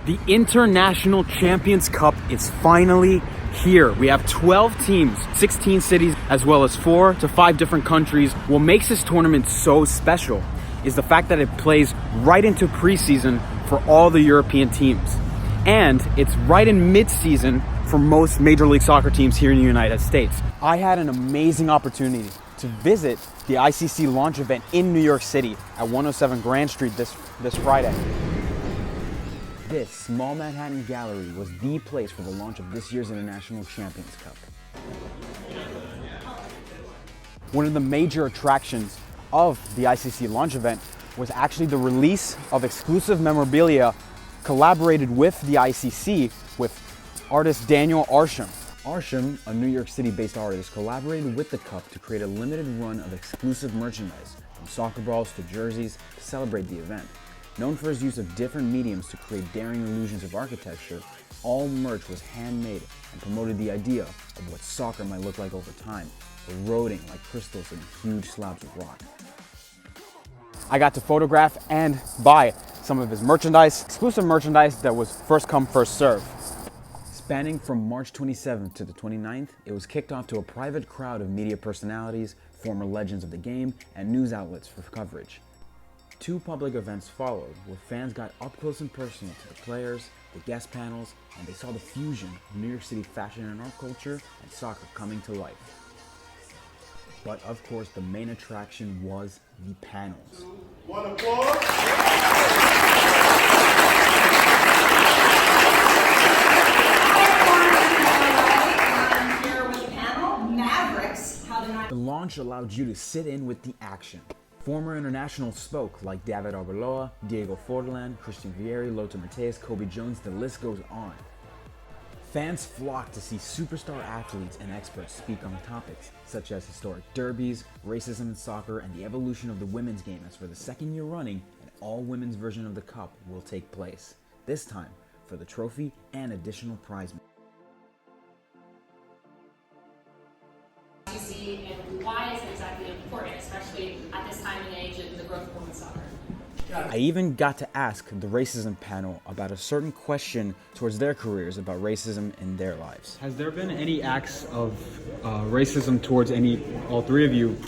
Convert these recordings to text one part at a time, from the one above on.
The International Champions Cup is finally here. We have 12 teams, 16 cities, as well as 4 to 5 different countries. What makes this tournament so special is the fact that it plays right into preseason for all the European teams. And it's right in mid-season for most Major League Soccer teams here in the United States. I had an amazing opportunity to visit the ICC launch event in New York City at 107 Grand Street this Friday. This small Manhattan gallery was the place for the launch of this year's International Champions Cup. One of the major attractions of the ICC launch event was actually the release of exclusive memorabilia collaborated with the ICC with artist Daniel Arsham. Arsham, a New York City-based artist, collaborated with the Cup to create a limited run of exclusive merchandise, from soccer balls to jerseys, to celebrate the event. Known for his use of different mediums to create daring illusions of architecture, all merch was handmade and promoted the idea of what soccer might look like over time, eroding like crystals in huge slabs of rock. I got to photograph and buy some of his merchandise, exclusive merchandise that was first come, first serve. Spanning from March 27th to the 29th, it was kicked off to a private crowd of media personalities, former legends of the game, and news outlets for coverage. 2 public events followed, where fans got up close and personal to the players, the guest panels, and they saw the fusion of New York City fashion and art culture and soccer coming to life. But of course, the main attraction was the panels. One applause. The launch allowed you to sit in with the action. Former internationals spoke like David Arbeloa, Diego Forlan, Christian Vieri, Lothar Matthäus, Kobe Jones, the list goes on. Fans flocked to see superstar athletes and experts speak on topics such as historic derbies, racism in soccer, and the evolution of the women's game, as for the second year running, an all-women's version of the Cup will take place, this time for the trophy and additional prize money. And why is it exactly important, especially at this time and age in the growth of women's soccer? I even got to ask the racism panel about a certain question towards their careers about racism in their lives. Has there been any acts of racism towards all 3 of you,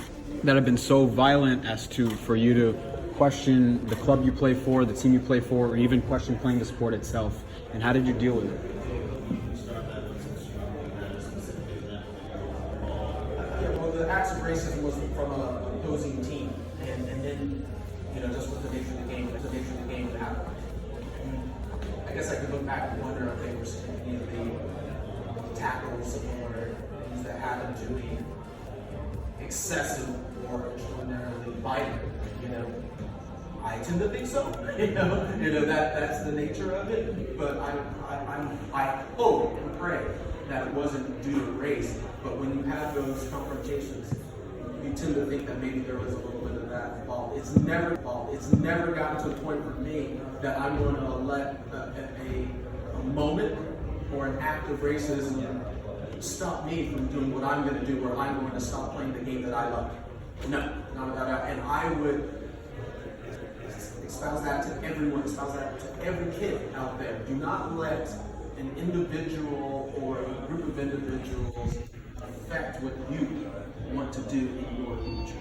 that have been so violent as for you to question the club you play for, the team you play for, or even question playing the sport itself? And how did you deal with it? The acts of racism was from an opposing team, and then, just with the nature of the game, it happened. I guess I could look back and wonder if they were any of the tackles or things that happened to be excessive or extraordinarily violent. I tend to think so. That's the nature of it. But I hope and pray that it wasn't due to race. But when you have those confrontations, you tend to think that maybe there was a little bit of that involved. It's never gotten to a point for me that I'm going to let a moment or an act of racism stop me from doing what I'm going to do, or I'm going to stop playing the game that I love. No, not without doubt. And I would espouse that to everyone, espouse that to every kid out there. Do not let an individual or a group of individuals affect what you want to do in your future.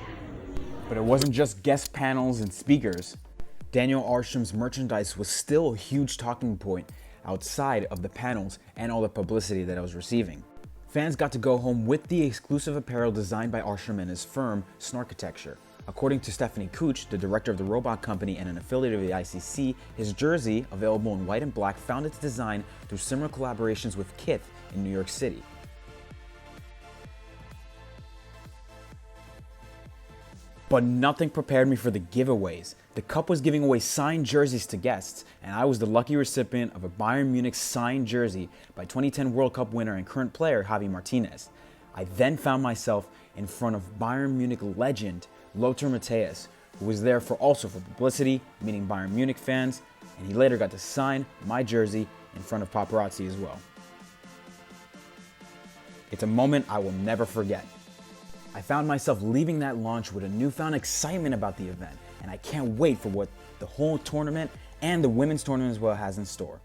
But it wasn't just guest panels and speakers. Daniel Arsham's merchandise was still a huge talking point outside of the panels and all the publicity that I was receiving. Fans got to go home with the exclusive apparel designed by Arsham and his firm, Snarkitecture. According to Stephanie Cooch, the director of the robot company and an affiliate of the ICC, his jersey, available in white and black, found its design through similar collaborations with Kith in New York City. But nothing prepared me for the giveaways. The Cup was giving away signed jerseys to guests, and I was the lucky recipient of a Bayern Munich signed jersey by 2010 World Cup winner and current player Javi Martinez. I then found myself in front of Bayern Munich legend Lothar Matthäus, who was there for publicity, meeting Bayern Munich fans, and he later got to sign my jersey in front of paparazzi as well. It's a moment I will never forget. I found myself leaving that launch with a newfound excitement about the event, and I can't wait for what the whole tournament and the women's tournament as well has in store.